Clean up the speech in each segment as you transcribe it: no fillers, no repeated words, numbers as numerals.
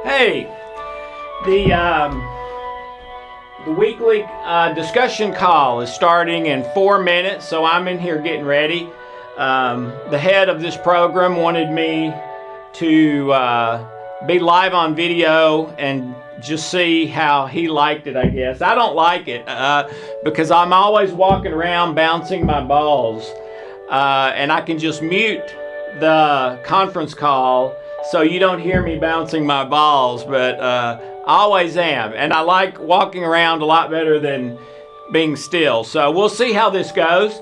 Hey, the weekly discussion call is starting in 4 minutes, so I'm in here getting ready. The head of this program wanted me to be live on video and just see how he liked it, I guess. I don't like it because I'm always walking around bouncing my balls, and I can just mute the conference call so you don't hear me bouncing my balls, but I always am. And I like walking around a lot better than being still. So we'll see how this goes.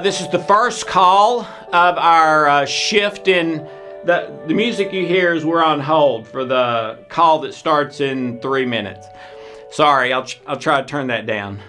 This is the first call of our shift in the music you hear is we're on hold for the call that starts in 3 minutes. Sorry, I'll try to turn that down.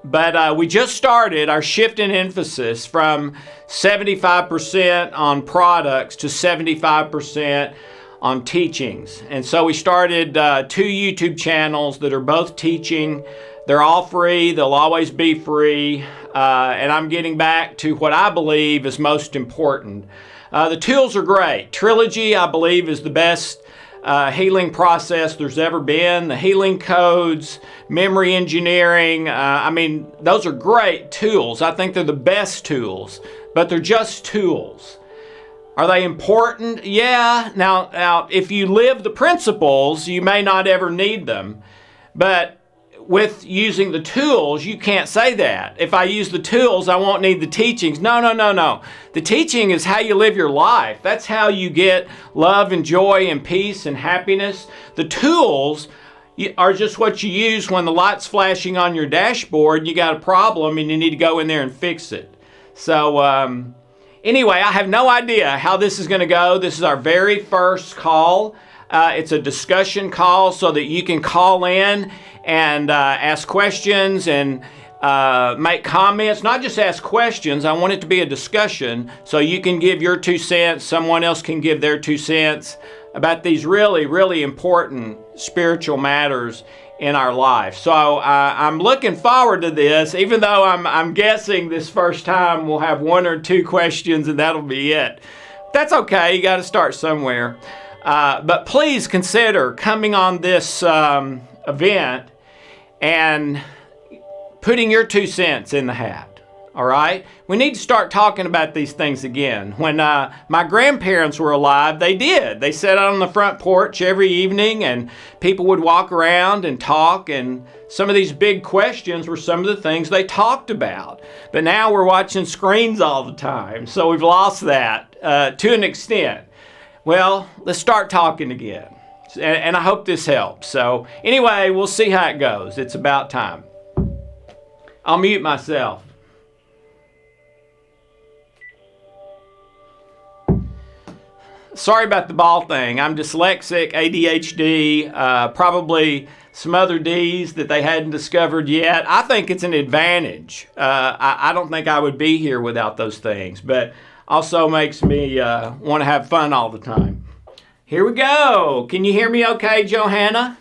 But we just started our shift in emphasis from 75% on products to 75% on teachings. And so we started 2 YouTube channels that are both teaching. They're all free. They'll always be free. And I'm getting back to what I believe is most important. The tools are great. Trilogy, I believe, is the best healing process there's ever been. The healing codes, memory engineering, those are great tools. I think they're the best tools, but they're just tools. Are they important? Yeah. Now, if you live the principles, you may not ever need them. But with using the tools, you can't say that. If I use the tools, I won't need the teachings. No. The teaching is how you live your life. That's how you get love and joy and peace and happiness. The tools are just what you use when the light's flashing on your dashboard, you got a problem and you need to go in there and fix it. So anyway, I have no idea how this is going to go. This is our very first call. It's a discussion call so that you can call in and ask questions and make comments. Not just ask questions. I want it to be a discussion so you can give your 2 cents. Someone else can give their 2 cents about these really, really important spiritual matters in our life. So I'm looking forward to this, even though I'm guessing this first time we'll have 1 or 2 questions and that'll be it. That's okay. You got to start somewhere. But please consider coming on this event and putting your 2 cents in the hat. All right? We need to start talking about these things again. When my grandparents were alive, they did. They sat out on the front porch every evening and people would walk around and talk, and some of these big questions were some of the things they talked about. But now we're watching screens all the time, so we've lost that to an extent. Well, let's start talking again. And I hope this helps. So anyway, we'll see how it goes. It's about time. I'll mute myself. Sorry about the ball thing. I'm dyslexic, ADHD, probably some other D's that they hadn't discovered yet. I think it's an advantage. I don't think I would be here without those things, but also makes me want to have fun all the time. Here we go. Can you hear me okay, Johanna?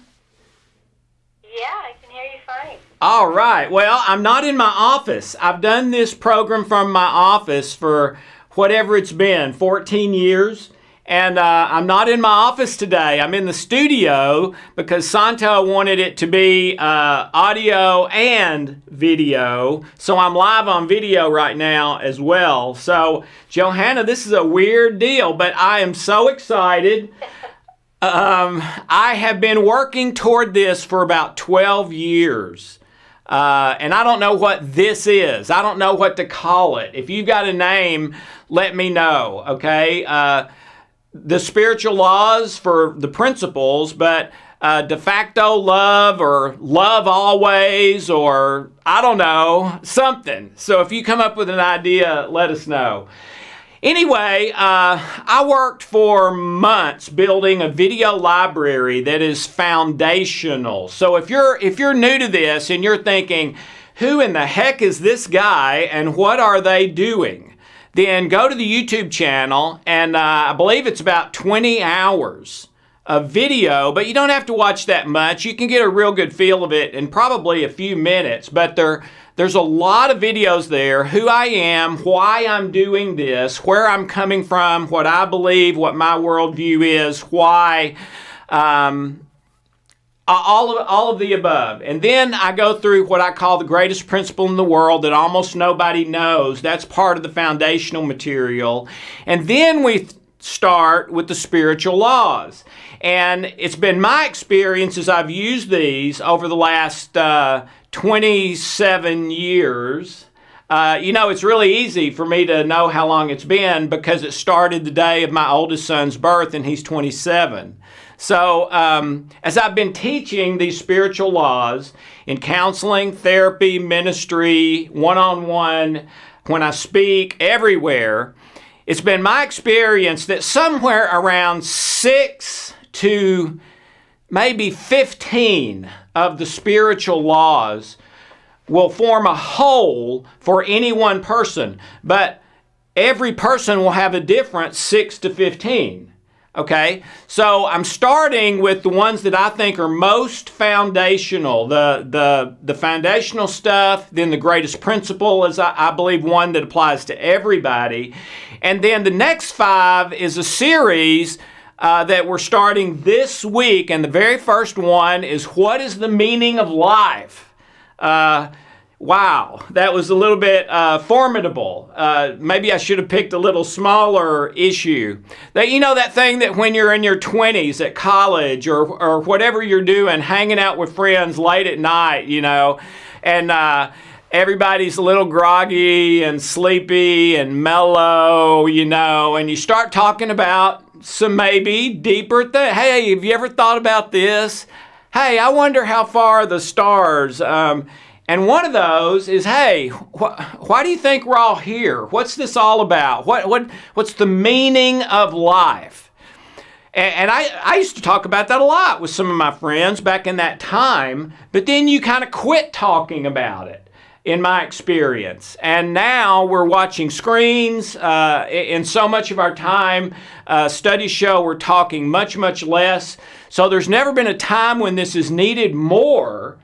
Yeah, I can hear you fine. All right. Well, I'm not in my office. I've done this program from my office for whatever it's been, 14 years. And I'm not in my office today. I'm in the studio because Santo wanted it to be audio and video. So I'm live on video right now as well. So, Johanna, this is a weird deal, but I am so excited. I have been working toward this for about 12 years. And I don't know what this is. I don't know what to call it. If you've got a name, let me know, okay? The spiritual laws for the principles, but de facto love or love always, or I don't know, something. So if you come up with an idea, let us know. Anyway, I worked for months building a video library that is foundational. So if you're new to this and you're thinking, who in the heck is this guy and what are they doing? Then go to the YouTube channel, and I believe it's about 20 hours of video, but you don't have to watch that much. You can get a real good feel of it in probably a few minutes, but there's a lot of videos there, who I am, why I'm doing this, where I'm coming from, what I believe, what my worldview is, why all of the above. And then I go through what I call the greatest principle in the world that almost nobody knows. That's part of the foundational material. And then we start with the spiritual laws. And it's been my experience as I've used these over the last 27 years. It's really easy for me to know how long it's been because it started the day of my oldest son's birth, and he's 27. So as I've been teaching these spiritual laws in counseling, therapy, ministry, one-on-one, when I speak everywhere, it's been my experience that somewhere around 6 to maybe 15 of the spiritual laws will form a whole for any one person, but every person will have a different 6 to 15. Okay, so I'm starting with the ones that I think are most foundational, the foundational stuff, then the greatest principle is, I believe, one that applies to everybody. And then the next 5 is a series that we're starting this week, and the very first one is, what is the meaning of life? Wow, that was a little bit formidable. Maybe I should have picked a little smaller issue. That thing that when you're in your 20s at college or whatever you're doing, hanging out with friends late at night, and everybody's a little groggy and sleepy and mellow, and you start talking about some maybe deeper thing. Hey, have you ever thought about this? Hey, I wonder how far the stars... And one of those is, hey, why do you think we're all here? What's this all about? What's the meaning of life? And I used to talk about that a lot with some of my friends back in that time, but then you kind of quit talking about it, in my experience. And now we're watching screens. In so much of our time, studies show we're talking much, much less. So there's never been a time when this is needed more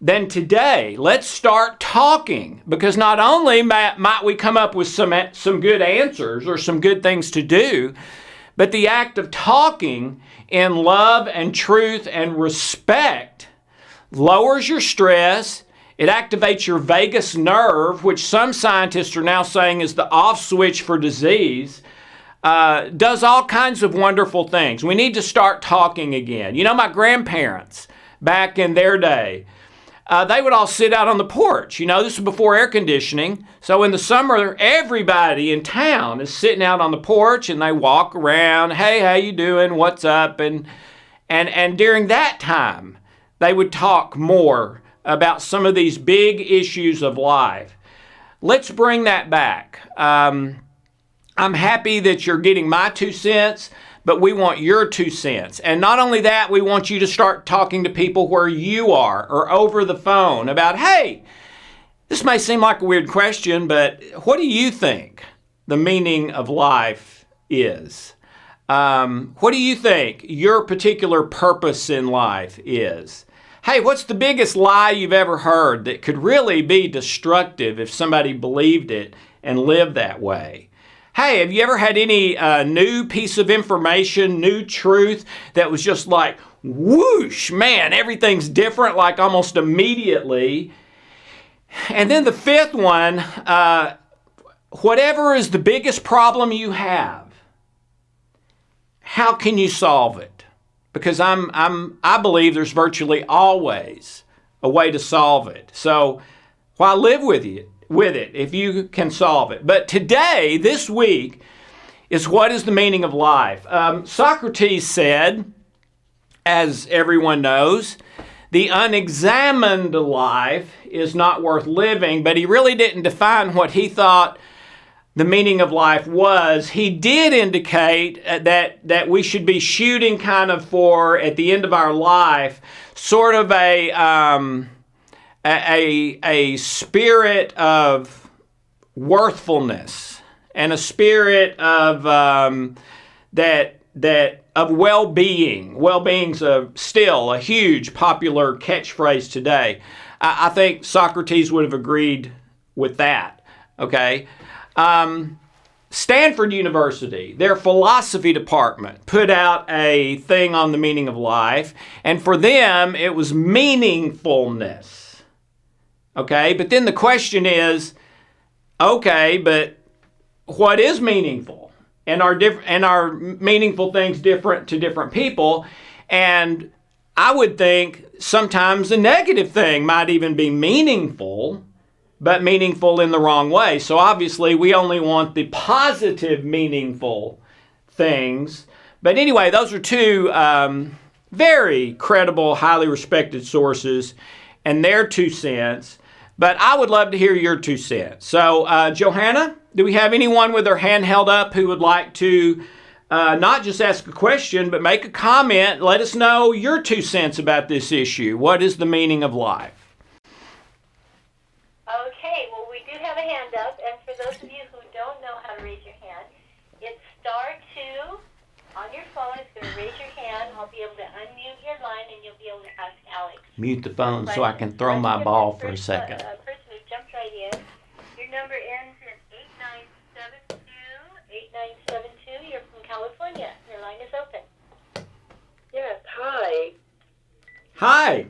than today. Let's start talking, because not only might we come up with some good answers or some good things to do, but the act of talking in love and truth and respect lowers your stress. It activates your vagus nerve, which some scientists are now saying is the off switch for disease. Does all kinds of wonderful things. We need to start talking again. My grandparents back in their day, they would all sit out on the porch. This was before air conditioning. So in the summer, everybody in town is sitting out on the porch and they walk around. Hey, how you doing? What's up? And during that time, they would talk more about some of these big issues of life. Let's bring that back. I'm happy that you're getting my 2 cents. But we want your 2 cents. And not only that, we want you to start talking to people where you are or over the phone about, hey, this may seem like a weird question, but what do you think the meaning of life is? What do you think your particular purpose in life is? Hey, what's the biggest lie you've ever heard that could really be destructive if somebody believed it and lived that way? Hey, have you ever had any new piece of information, new truth that was just like, whoosh, man, everything's different like almost immediately? And then the 5th one, whatever is the biggest problem you have, how can you solve it? Because I believe there's virtually always a way to solve it. So why live with it if you can solve it? But today, this week, is what is the meaning of life? Socrates said, as everyone knows, the unexamined life is not worth living, but he really didn't define what he thought the meaning of life was. He did indicate that we should be shooting kind of for, at the end of our life, sort of a spirit of worthfulness and a spirit of of well-being. Well-being's still a huge popular catchphrase today. I think Socrates would have agreed with that. Okay, Stanford University, their philosophy department, put out a thing on the meaning of life, and for them, it was meaningfulness. Okay, but then the question is, okay, but what is meaningful? And are meaningful things different to different people? And I would think sometimes a negative thing might even be meaningful, but meaningful in the wrong way. So obviously we only want the positive, meaningful things. But anyway, those are two very credible, highly respected sources and their 2 cents. But I would love to hear your 2 cents. So, Johanna, do we have anyone with their hand held up who would like to not just ask a question, but make a comment? Let us know your 2 cents about this issue. What is the meaning of life? Okay, well, we do have a hand up, and for those of you who don't know how to raise your hand, it's *2 on your phone. It's going to raise your hand. I'll be able to unmute your line, and you'll be able to ask Alex. Mute the phone so I can throw my ball for a second. Person who jumped right in. Your number ends in 8972. 8972. You're from California. Your line is open. Yes, hi. Hi.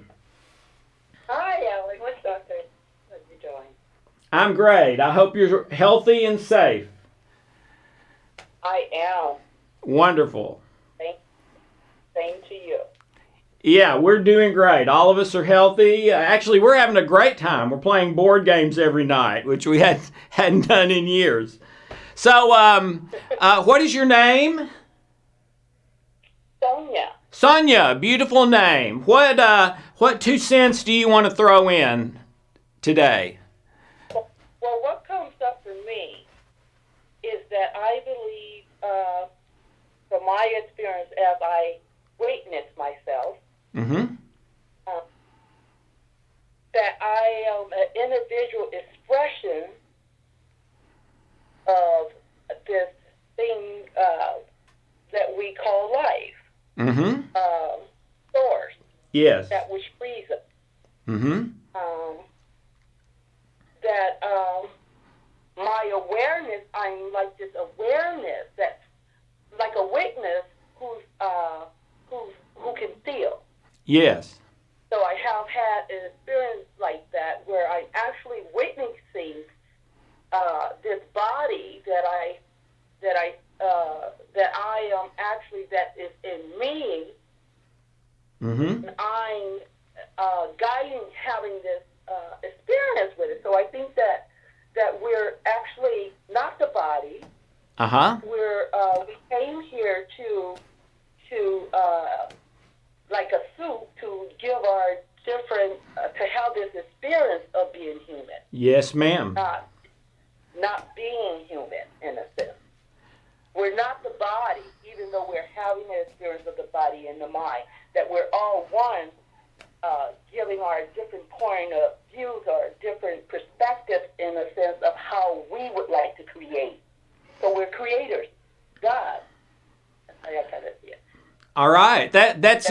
Hi, Alex. What's Doctor? What are you doing? I'm great. I hope you're healthy and safe. I am. Wonderful. Same to you. Yeah, we're doing great. All of us are healthy. Actually, we're having a great time. We're playing board games every night, which we hadn't done in years. So, what is your name? Sonia. Sonia, beautiful name. What 2 cents do you want to throw in today? Well, what comes up for me is that I believe, from my experience as I witness myself, that I am an individual expression of this thing that we call life. Source. Yes. That which frees us. That my awareness, I'm like this awareness that's like a witness who can feel. Yes. So I have had an experience like that where I'm actually witnessing this body that I am actually, that is in me. And I'm having this experience with it. So I think that we're actually not the body. We came here to like a suit to give our different to have this experience of being human. Yes, ma'am. Not being human in a sense. We're not the body, even though we're having an experience of the body and the mind. That we're all one, giving our different point of views or different perspectives in a sense of how we would like to create. So we're creators, God. I kind of see it. All right, that's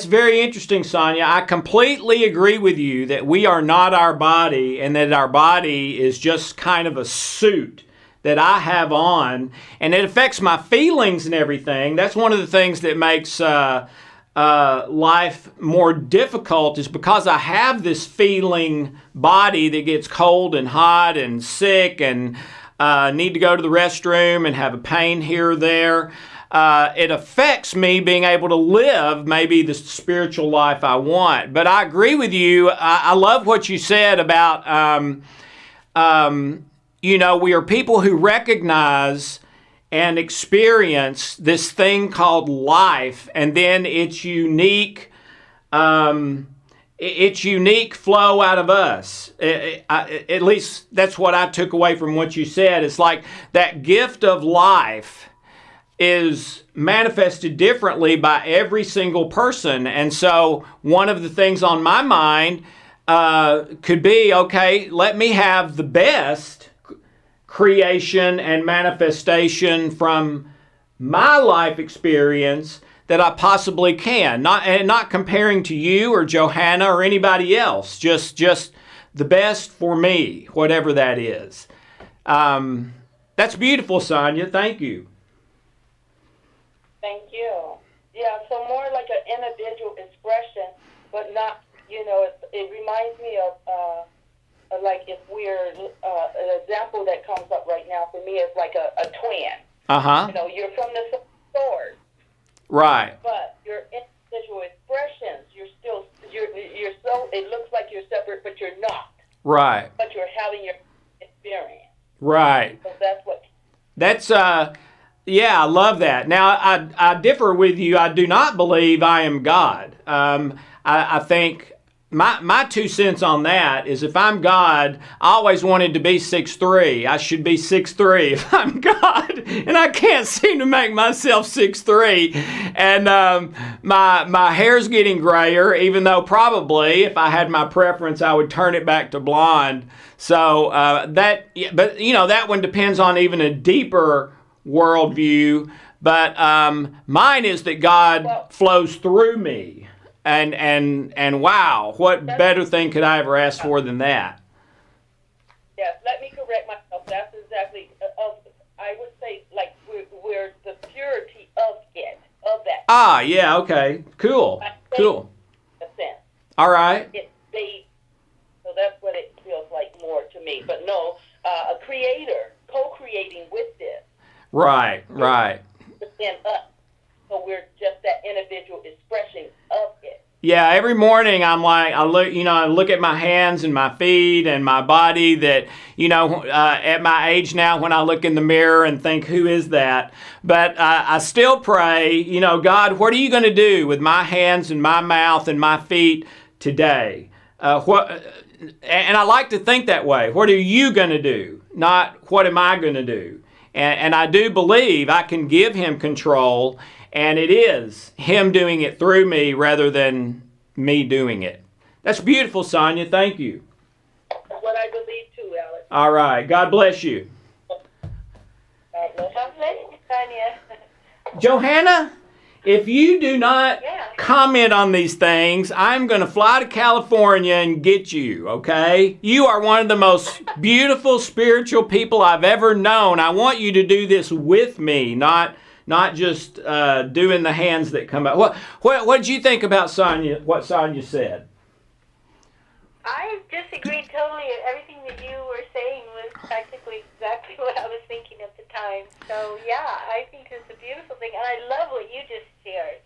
very interesting, Sonia. I completely agree with you that we are not our body, and that our body is just kind of a suit that I have on, and it affects my feelings and everything. That's one of the things that makes life more difficult, is because I have this feeling body that gets cold and hot and sick and need to go to the restroom and have a pain here or there. It affects me being able to live maybe the spiritual life I want. But I agree with you. I love what you said about we are people who recognize and experience this thing called life, and then its unique flow out of us. At least that's what I took away from what you said. It's like that gift of life is manifested differently by every single person. And so one of the things on my mind could be, okay, let me have the best creation and manifestation from my life experience that I possibly can. Not comparing to you or Johanna or anybody else. Just the best for me, whatever that is. That's beautiful, Sonia. Thank you. Thank you. Yeah, so more like an individual expression, but not, it reminds me of, like if we're, an example that comes up right now for me is like a twin. Uh-huh. You're from the same source. Right. But your individual expressions, you're so, it looks like you're separate, but you're not. Right. But you're having your experience. Right. So that's what. That's, yeah, I love that. Now, I differ with you. I do not believe I am God. I think my 2 cents on that is if I'm God, I always wanted to be 6'3". I should be 6'3" if I'm God, and I can't seem to make myself 6'3". And my hair's getting grayer, even though probably if I had my preference, I would turn it back to blonde. So but that one depends on even a deeper worldview. But mine is that God flows through me. And wow, what better thing could I ever ask for than that? Yes, let me correct myself. That's exactly, I would say, like, we're the purity of that. Ah, yeah, okay. Cool. Cool. All right. So that's what it feels like more to me. But no, a creator, co-creating with this. Right. Within us. So we're just that individual expression of it. Yeah, every morning I'm like, I look at my hands and my feet and my body that, at my age now when I look in the mirror and think, who is that? But I still pray, God, what are you going to do with my hands and my mouth and my feet today? And I like to think that way. What are you going to do? Not what am I going to do? And I do believe I can give him control. And it is him doing it through me rather than me doing it. That's beautiful, Sonia. Thank you. That's what I believe too, Alex. All right. God bless you. God bless you, Sonia. Johanna, if you do not comment on these things, I'm going to fly to California and get you, okay? You are one of the most beautiful spiritual people I've ever known. I want you to do this with me, not just doing the hands that come out. What did you think about what Sonia said? I disagreed totally. Everything that you were saying was practically exactly what I was thinking at the time. So, yeah, I think it's a beautiful thing. And I love what you just shared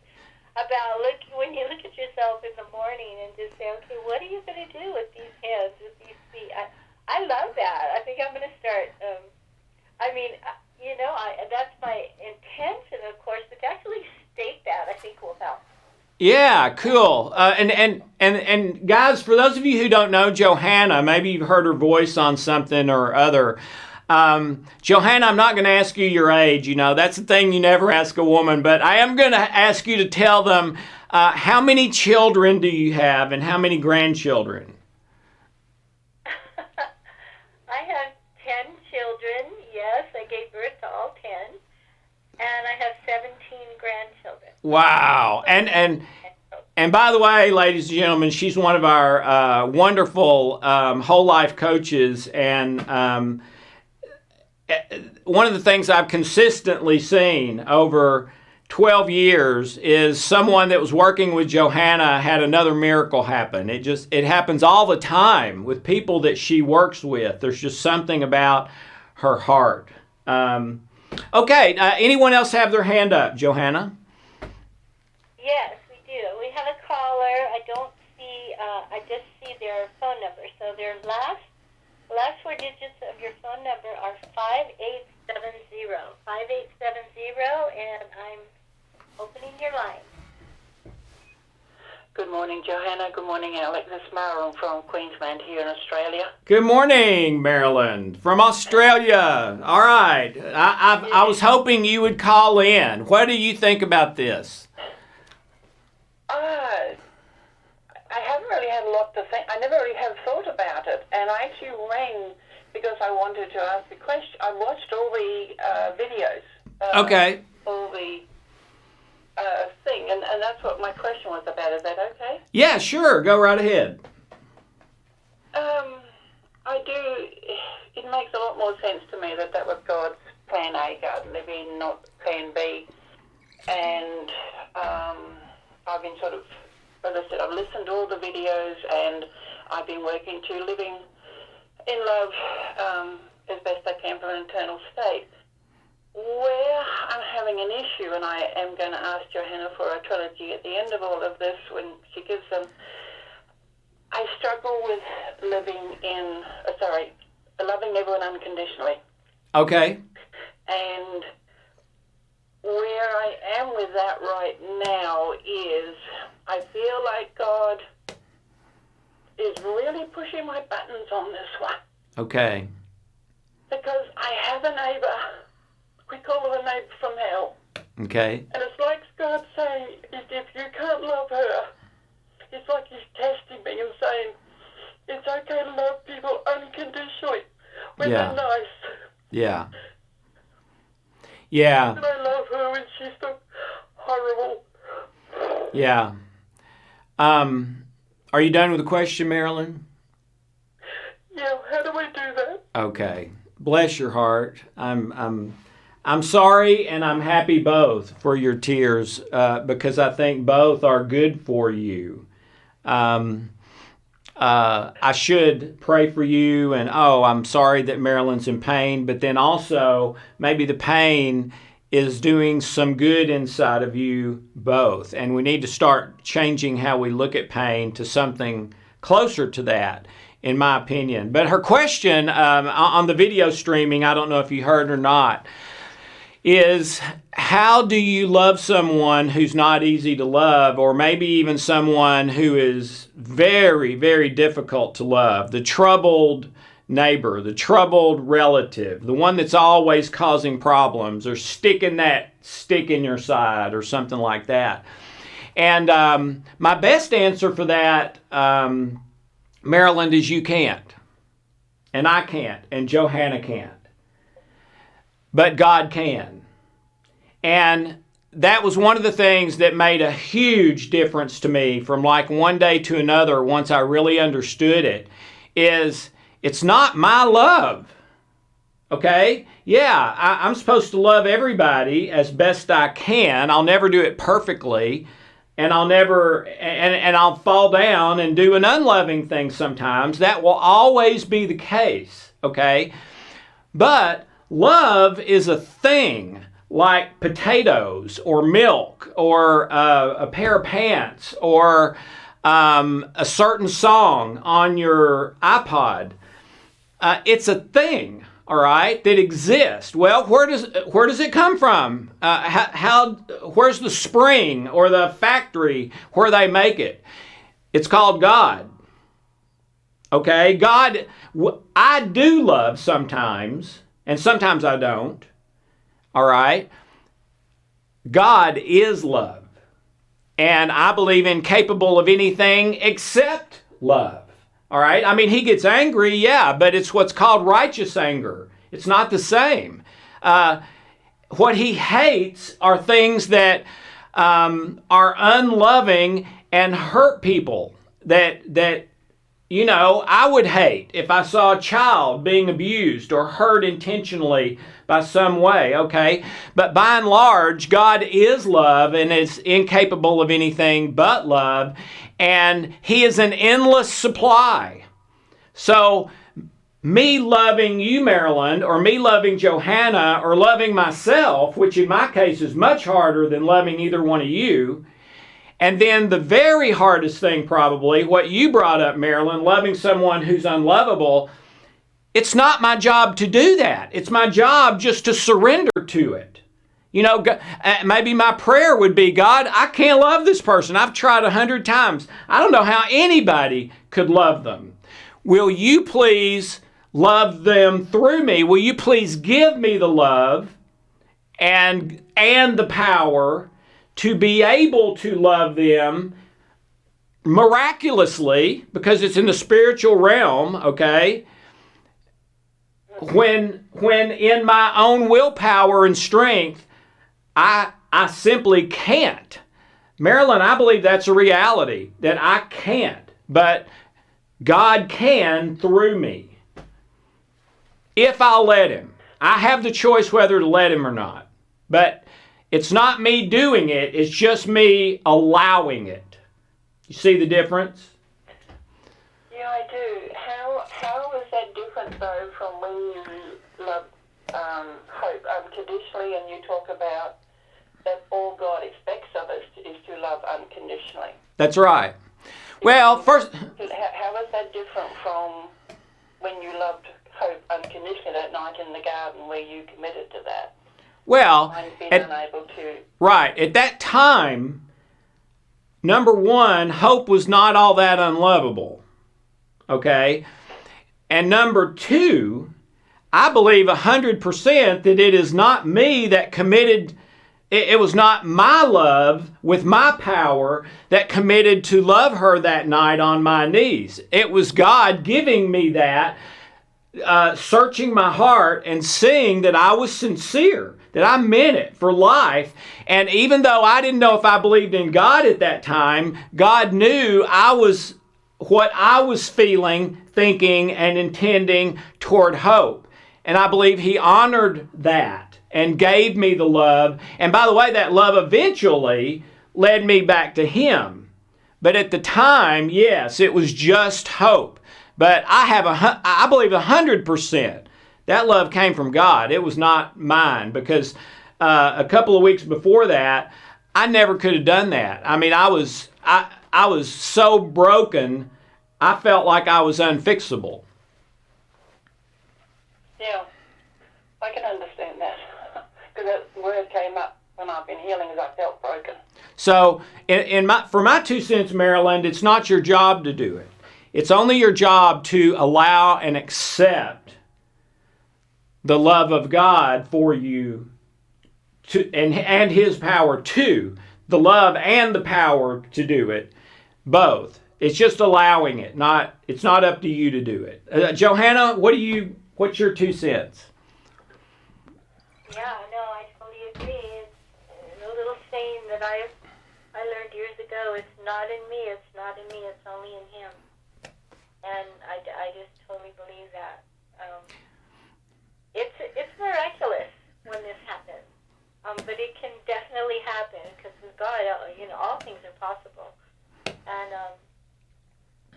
about when you look at yourself in the morning and just say, okay, what are you going to do with these hands, with these feet? I love that. I think I'm going to start, that's my intention, of course, but to actually state that, I think will help. Yeah, cool. And guys, for those of you who don't know Johanna, maybe you've heard her voice on something or other. Johanna, I'm not going to ask you your age. That's the thing you never ask a woman. But I am going to ask you to tell them how many children do you have and how many grandchildren? I have 10 children. Yes, I gave birth to all 10. And I have 17 grandchildren. Wow. And by the way, ladies and gentlemen, she's one of our wonderful whole life coaches. And one of the things I've consistently seen over 12 years is someone that was working with Johanna had another miracle happen. It happens all the time with people that she works with. There's just something about her heart. Okay, anyone else have their hand up, Johanna? Yes, we do. We have a caller. I don't see, I just see their phone number. So their last 4 digits of your phone number are 5870. 5870, and I'm opening your line. Good morning, Johanna. Good morning, Alex. This is Marilyn from Queensland here in Australia. Good morning, Marilyn from Australia. All right. I was hoping you would call in. What do you think about this? I haven't really had a lot to think. I never really have thought about it. And I actually rang because I wanted to ask the question. I watched all the videos. Okay. All the thing. And that's what my question was about. Is that okay? Yeah, sure. Go right ahead. I do. It makes a lot more sense to me that was God's plan A garden living, not plan B. And I've been sort of, as I said, I've listened to all the videos, and I've been working to living in love as best I can from an internal state. Where I'm having an issue, and I am going to ask Johanna for a trilogy at the end of all of this when she gives them, I struggle with loving everyone unconditionally. Okay. And where I am with that right now is I feel like God is really pushing my buttons on this one. Okay. Because I have a neighbor. We call her a neighbor from hell. Okay. And it's like God saying, if you can't love her, it's like he's testing me and saying, it's okay to love people unconditionally when they're nice. Yeah. Yeah. And I love her when she's so horrible. Yeah. Are you done with the question, Marilyn? Yeah, how do I do that? Okay. Bless your heart. I'm sorry, and I'm happy both for your tears because I think both are good for you. I should pray for you, and I'm sorry that Marilyn's in pain, but then also maybe the pain is doing some good inside of you both, and we need to start changing how we look at pain to something closer to that, in my opinion. But her question on the video streaming, I don't know if you heard or not, is how do you love someone who's not easy to love, or maybe even someone who is very, very difficult to love? The troubled neighbor, the troubled relative, the one that's always causing problems or sticking that stick in your side or something like that. And my best answer for that, Maryland, is you can't. And I can't. And Johanna can't. But God can. And that was one of the things that made a huge difference to me from like one day to another once I really understood it, is it's not my love. Okay? Yeah, I'm supposed to love everybody as best I can. I'll never do it perfectly. And I'll fall down and do an unloving thing sometimes. That will always be the case. Okay? But love is a thing like potatoes or milk or a pair of pants or a certain song on your iPod. It's a thing, all right, that exists. Well, where does it come from? Where's the spring or the factory where they make it? It's called God. Okay, God, I do love sometimes, and sometimes I don't. All right? God is love. And I believe incapable of anything except love. All right? I mean, he gets angry, yeah, but it's what's called righteous anger. It's not the same. What he hates are things that are unloving and hurt people that you know, I would hate if I saw a child being abused or hurt intentionally by some way, okay? But by and large, God is love and is incapable of anything but love, and he is an endless supply. So me loving you, Marilyn, or me loving Johanna, or loving myself, which in my case is much harder than loving either one of you. And then the very hardest thing probably, what you brought up, Marilyn, loving someone who's unlovable, it's not my job to do that. It's my job just to surrender to it. You know, maybe my prayer would be, God, I can't love this person. I've tried 100 times. I don't know how anybody could love them. Will you please love them through me? Will you please give me the love and the power to be able to love them miraculously, because it's in the spiritual realm, okay? When in my own willpower and strength, I simply can't. Marilyn, I believe that's a reality, that I can't, but God can through me, if I'll let him. I have the choice whether to let him or not. But it's not me doing it, it's just me allowing it. You see the difference? Yeah, I do. How is that different, though, from when you love hope unconditionally, and you talk about that all God expects of us is to love unconditionally? That's right. Well, first... How is that different from when you loved hope unconditionally that night in the garden where you committed to that? Well, I've been unable to... Right. At that time, number one, hope was not all that unlovable. Okay? And number two, I believe 100% that it is not me that committed, it was not my love with my power that committed to love her that night on my knees. It was God giving me that, searching my heart and seeing that I was sincere, that I meant it for life. And even though I didn't know if I believed in God at that time, God knew what I was feeling, thinking, and intending toward hope. And I believe He honored that and gave me the love. And by the way, that love eventually led me back to Him. But at the time, yes, it was just hope. But I believe 100% that love came from God. It was not mine, because a couple of weeks before that, I never could have done that. I mean, I was so broken, I felt like I was unfixable. Yeah, I can understand that. Because that word came up when I've been healing, as I felt broken. So, for my 2 cents, Maryland, it's not your job to do it. It's only your job to allow and accept the love of God for you, and His power too. The love and the power to do it, both. It's just allowing it. It's not up to you to do it. Johanna, what's your 2 cents? Yeah, no, I totally agree. It's a little saying that I learned years ago. It's not in me. It's not in me. It's only in Him. And I just totally believe that. It's miraculous when this happens, but it can definitely happen, because with God, all things are possible. And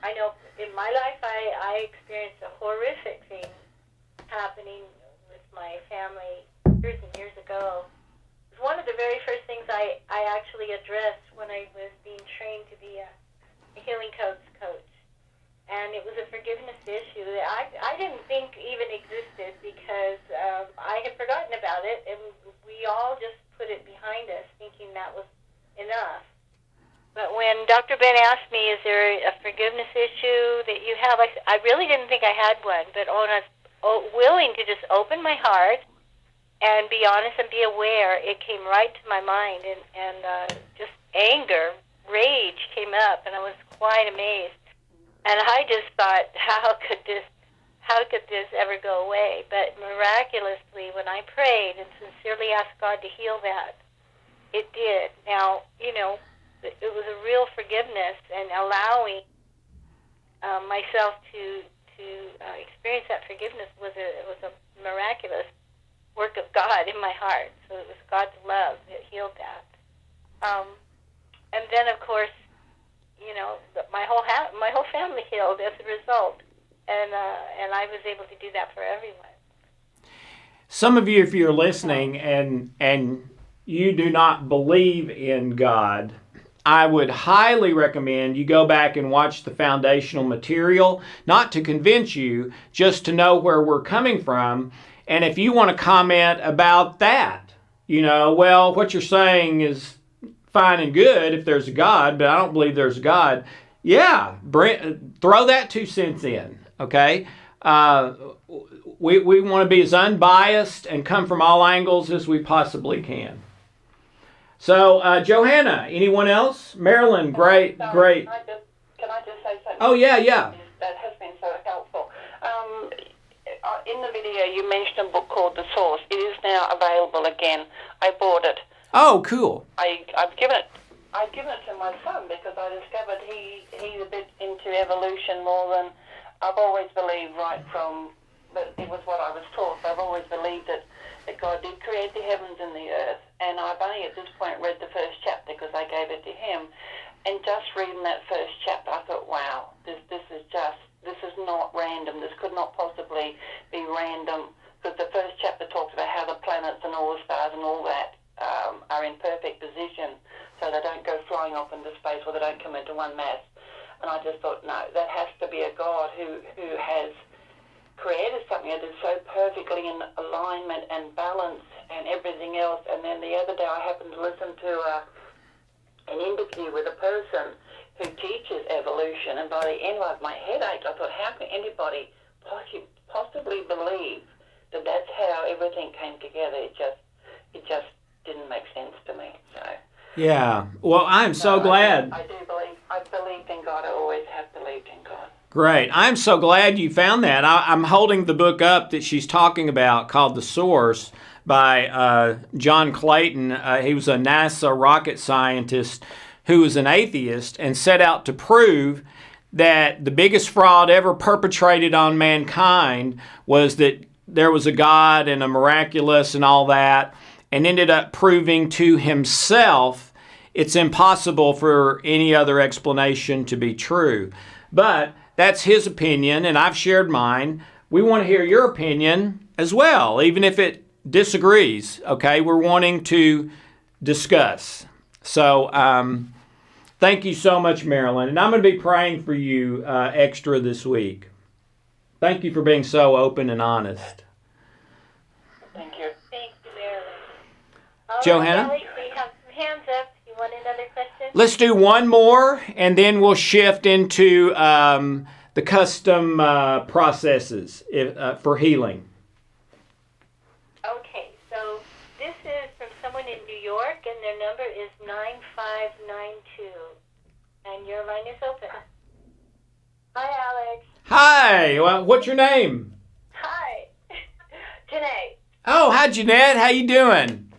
I know in my life I experienced a horrific thing happening with my family years and years ago. It was one of the very first things I actually addressed when I was being trained to be a healing coach. And it was a forgiveness issue that I didn't think even existed, because I had forgotten about it, and we all just put it behind us, thinking that was enough. But when Dr. Ben asked me, is there a forgiveness issue that you have, I really didn't think I had one, but when I was willing to just open my heart and be honest and be aware, it came right to my mind, and just anger, rage came up, and I was quite amazed. And I just thought, how could this ever go away? But miraculously, when I prayed and sincerely asked God to heal that, it did. Now, it was a real forgiveness, and allowing myself to experience that forgiveness was a miraculous work of God in my heart. So it was God's love that healed that. And then, of course, my whole family healed as a result, and I was able to do that for everyone. Some of you, if you're listening and you do not believe in God, I would highly recommend you go back and watch the foundational material, not to convince you, just to know where we're coming from. And if you want to comment about that, well, what you're saying is fine and good if there's a God, but I don't believe there's a God. Yeah, throw that 2 cents in, okay? We want to be as unbiased and come from all angles as we possibly can. So, Johanna, anyone else? Marilyn, great. Can I just say something? Oh, yeah. That has been so helpful. In the video, you mentioned a book called The Source. It is now available again. I bought it. Oh, cool. I've given it to my son, because I discovered he's a bit into evolution more than I've always believed, right from but it was what I was taught. I've always believed that God did create the heavens and the earth, and I've only at this point read the first chapter because I gave it to him. And just reading that first chapter, I thought, wow, this is not random. This could not possibly be random, because the first chapter talks about how the planets and all the stars and all that are in perfect position, so they don't go flying off into space or they don't come into one mass. And I just thought, no, that has to be a God who has created something that is so perfectly in alignment and balance and everything else. And then the other day I happened to listen to an interview with a person who teaches evolution, and by the end of my head ached. I thought, how can anybody possibly believe that that's how everything came together? It just didn't make sense to me. So Yeah. Well, I'm so glad. I believed in God. I always have believed in God. Great. I'm so glad you found that. I'm holding the book up that she's talking about called The Source by John Clayton. He was a NASA rocket scientist who was an atheist and set out to prove that the biggest fraud ever perpetrated on mankind was that there was a God and a miraculous and all that, and ended up proving to himself it's impossible for any other explanation to be true. But that's his opinion, and I've shared mine. We want to hear your opinion as well, even if it disagrees, okay? We're wanting to discuss. So thank you so much, Marilyn. And I'm going to be praying for you extra this week. Thank you for being so open and honest. Thank you. Thank you, Marilyn. Johanna? Kelly, we have some hands up. You want another question? Let's do one more, and then we'll shift into the custom processes for healing. Okay, so this is from someone in New York, and their number is 9592. And your line is open. Hi, Alex. Hi, well, what's your name? Hi. Janae. Oh, hi, Jeanette. How you doing?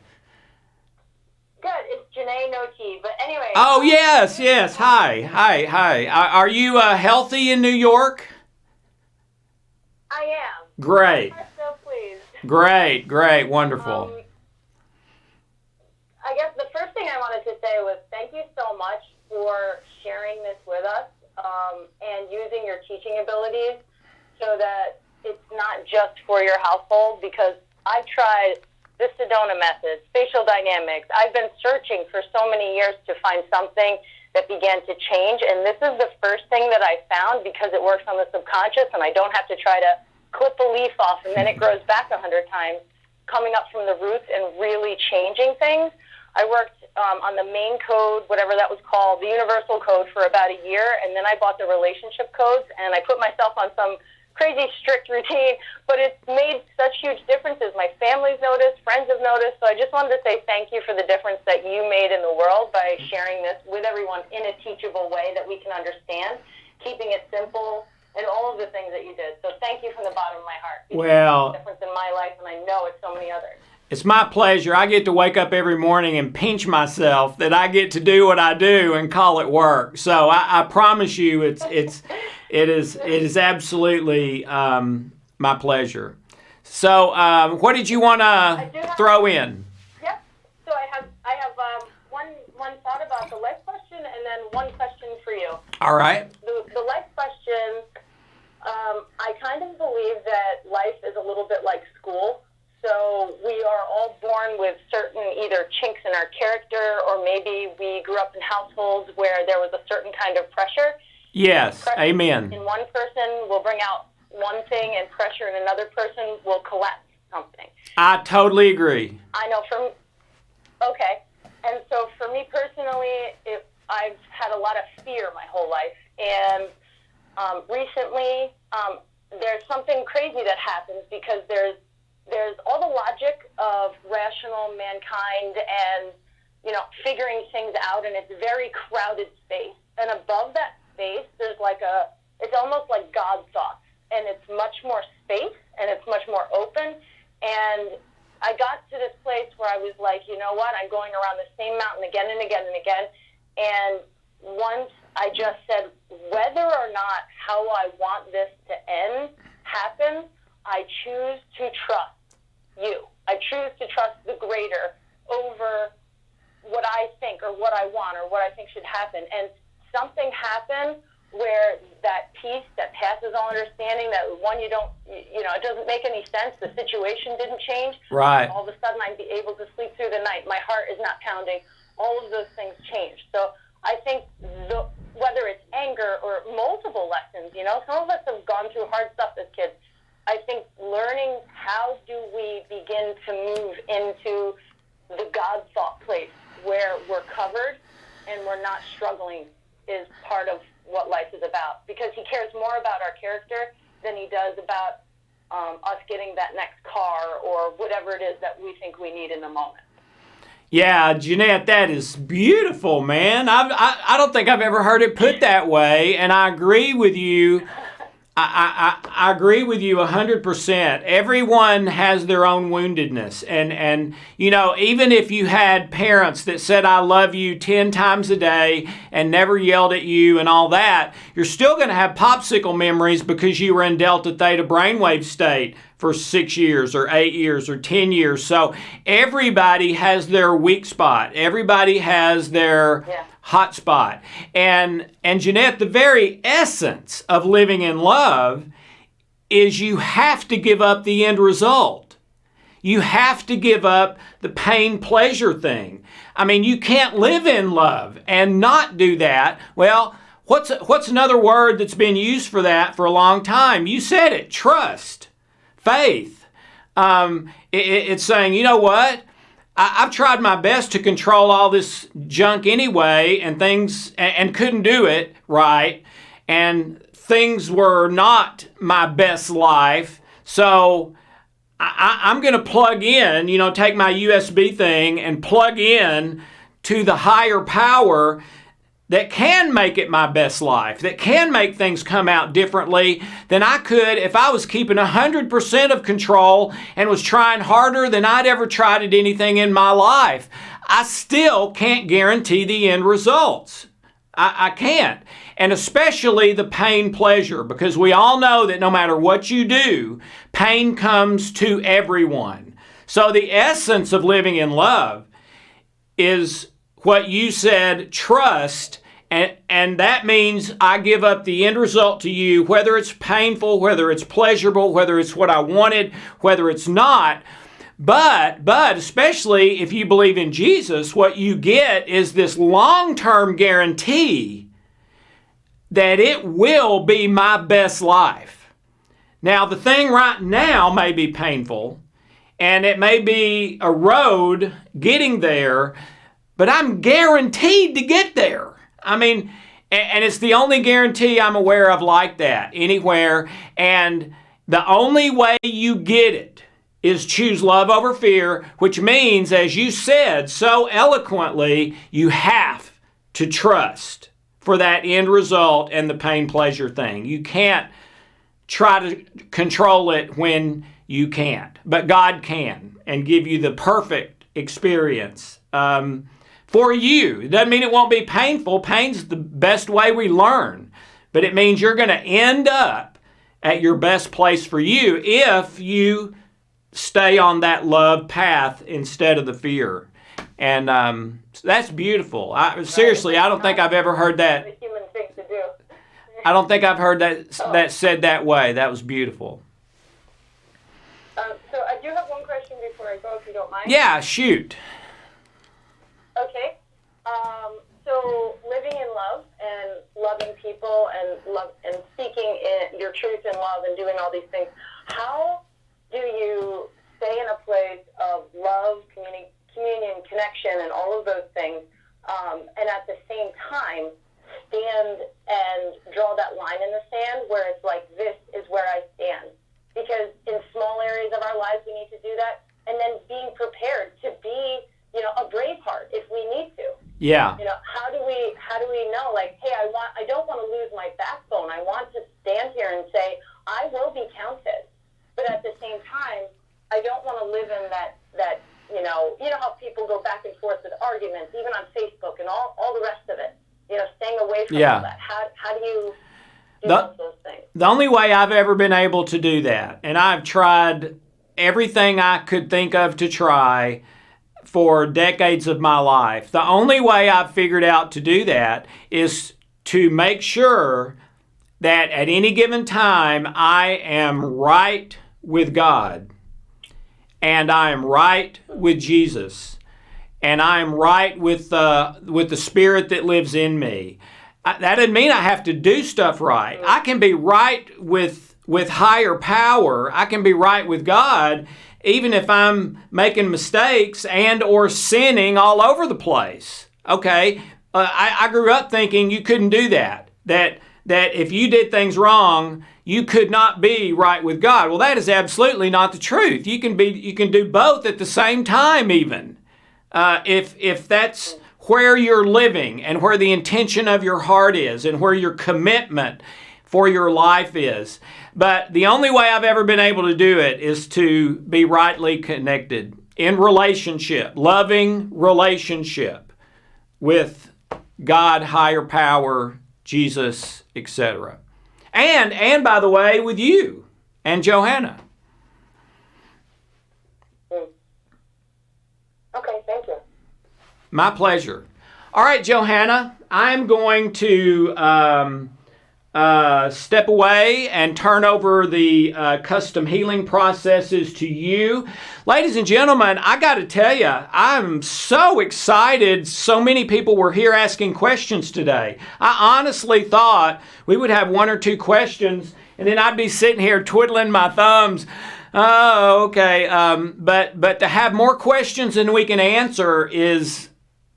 Good. It's Janae, no T. But anyway. Oh, yes. Hi. Are you healthy in New York? I am. Great. I'm so pleased. Great. Wonderful. I guess the first thing I wanted to say was thank you so much for sharing this with us and using your teaching abilities so that it's not just for your household, because I've tried the Sedona method, spatial dynamics. I've been searching for so many years to find something that began to change, and this is the first thing that I found because it works on the subconscious and I don't have to try to clip a leaf off and then it grows back 100 times, coming up from the roots and really changing things. I worked on the main code, whatever that was called, the universal code, for about a year, and then I bought the relationship codes, and I put myself on some crazy strict routine, but it's made such huge differences. My family's noticed, friends have noticed, so I just wanted to say thank you for the difference that you made in the world by sharing this with everyone in a teachable way that we can understand, keeping it simple, and all of the things that you did. So thank you from the bottom of my heart. It's made a difference in my life, and I know it's so many others. It's my pleasure. I get to wake up every morning and pinch myself that I get to do what I do and call it work. So I promise you, it is absolutely my pleasure. So what did you want to throw in? Yep. So I have one thought about the life question, and then one question for you. All right. The life question. I kind of believe that life is a little bit like school. So we are all born with certain either chinks in our character, or maybe we grew up in households where there was a certain kind of pressure. Yes, pressure amen. in one person will bring out one thing, and pressure in another person will collapse something. I totally agree. I know okay. And so for me personally, I've had a lot of fear my whole life. And recently, there's something crazy that happens because there's all the logic of rational mankind and, figuring things out, and it's very crowded space. And above that space, there's it's almost like God thoughts, and it's much more space, and it's much more open. And I got to this place where I was like, you know what, I'm going around the same mountain again and again and again. And once I just said, whether or not how I want this to end happens, I choose to trust you. I choose to trust the greater over what I think or what I want or what I think should happen. And something happened where that peace that passes all understanding, that one you don't, it doesn't make any sense. The situation didn't change. Right. All of a sudden I'd be able to sleep through the night. My heart is not pounding. All of those things changed. So I think whether it's anger or multiple lessons, some of us have gone through hard stuff as kids. I think learning how do we begin to move into the God thought place where we're covered and we're not struggling is part of what life is about, because he cares more about our character than he does about us getting that next car or whatever it is that we think we need in the moment. Yeah, Jeanette, that is beautiful, man. I don't think I've ever heard it put that way, and I agree with you. I agree with you 100%. Everyone has their own woundedness. And even if you had parents that said, I love you 10 times a day and never yelled at you and all that, you're still going to have popsicle memories because you were in delta theta brainwave state for 6 years or 8 years or 10 years. So everybody has their weak spot. Everybody has their hot spot. And Jeanette, the very essence of living in love is you have to give up the end result. You have to give up the pain-pleasure thing. I mean, you can't live in love and not do that. Well, what's another word that's been used for that for a long time? You said it, trust, faith. It's saying, you know what? I've tried my best to control all this junk anyway, and things, and couldn't do it right, and things were not my best life. So I'm going to plug in, take my USB thing and plug in to the higher power that can make it my best life, that can make things come out differently than I could if I was keeping 100% of control and was trying harder than I'd ever tried at anything in my life. I still can't guarantee the end results. I can't. And especially the pain-pleasure, because we all know that no matter what you do, pain comes to everyone. So the essence of living in love is what you said, trust, and that means I give up the end result to you, whether it's painful, whether it's pleasurable, whether it's what I wanted, whether it's not. But especially if you believe in Jesus, what you get is this long-term guarantee that it will be my best life. Now, the thing right now may be painful, and it may be a road getting there, but I'm guaranteed to get there. I mean, and it's the only guarantee I'm aware of like that anywhere. And the only way you get it is choose love over fear, which means, as you said so eloquently, you have to trust for that end result and the pain-pleasure thing. You can't try to control it when you can't, but God can and give you the perfect experience for you. It doesn't mean it won't be painful. Pain's the best way we learn, but it means you're going to end up at your best place for you if you stay on that love path instead of the fear. And that's beautiful. Seriously, I don't think I've ever heard that. It's a human thing to do. I don't think I've heard that said that way. That was beautiful. So I do have one question before I go, if you don't mind. Yeah, shoot. Okay. So living in love and loving people and seeking your truth in love and doing all these things, how do you stay in a place of love, communion, connection, and all of those things, and at the same time stand and draw that line in the sand where it's like, this is where I stand? Because in small areas of our lives we need to do that, and then being prepared to be, a brave heart if we need to. Yeah. How do we know, like, hey, I don't want to lose my backbone. I want to stand here and say, I will be counted. But at the same time, I don't want to live in that how people go back and forth with arguments, even on Facebook and all the rest of it. Staying away from all that. How do you do those things? The only way I've ever been able to do that, and I've tried everything I could think of to try for decades of my life. The only way I've figured out to do that is to make sure that at any given time I am right with God, and I am right with Jesus, and I am right with the Spirit that lives in me. That doesn't mean I have to do stuff right. I can be right with higher power. I can be right with God, even if I'm making mistakes and or sinning all over the place. Okay, I grew up thinking you couldn't do that. That if you did things wrong, you could not be right with God. Well, that is absolutely not the truth. You can do both at the same time, even if that's where you're living and where the intention of your heart is and where your commitment for your life is. But the only way I've ever been able to do it is to be rightly connected in relationship, loving relationship with God, higher power, Jesus, etc. And by the way, with you and Johanna. Okay, thank you. My pleasure. All right, Johanna, I'm going to step away and turn over the custom healing processes to you. Ladies and gentlemen, I got to tell you, I'm so excited. So many people were here asking questions today. I honestly thought we would have one or two questions, and then I'd be sitting here twiddling my thumbs. Oh, okay. But to have more questions than we can answer is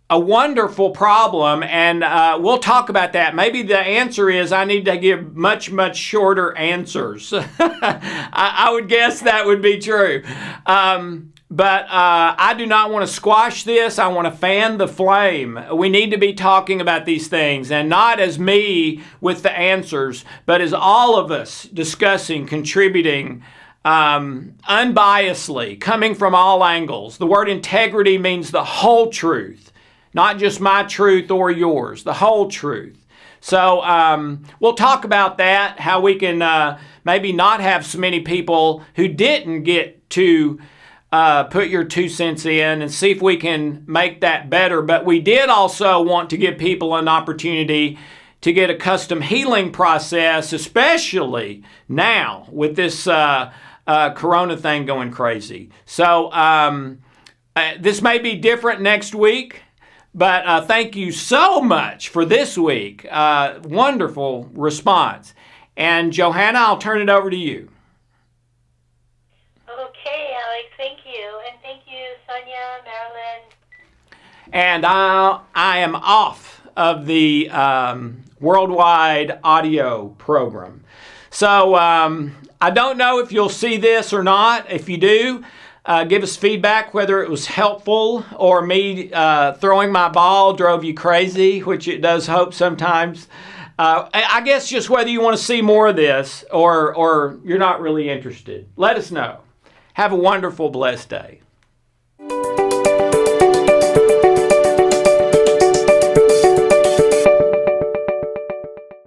a wonderful problem, and we'll talk about that. Maybe the answer is I need to give much, much shorter answers. I would guess that would be true. But I do not want to squash this. I want to fan the flame. We need to be talking about these things, and not as me with the answers, but as all of us discussing, contributing, unbiasedly, coming from all angles. The word integrity means the whole truth. Not just my truth or yours, the whole truth. So we'll talk about that, how we can maybe not have so many people who didn't get to put your 2 cents in, and see if we can make that better. But we did also want to give people an opportunity to get a custom healing process, especially now with this corona thing going crazy. So this may be different next week. But thank you so much for this week. Wonderful response. And Johanna, I'll turn it over to you. Okay, Alex, thank you. And thank you, Sonia, Marilyn. And I am off of the worldwide audio program. So I don't know if you'll see this or not. If you do, give us feedback whether it was helpful or me throwing my ball drove you crazy, which it does hope sometimes. I guess just whether you want to see more of this or you're not really interested. Let us know. Have a wonderful, blessed day.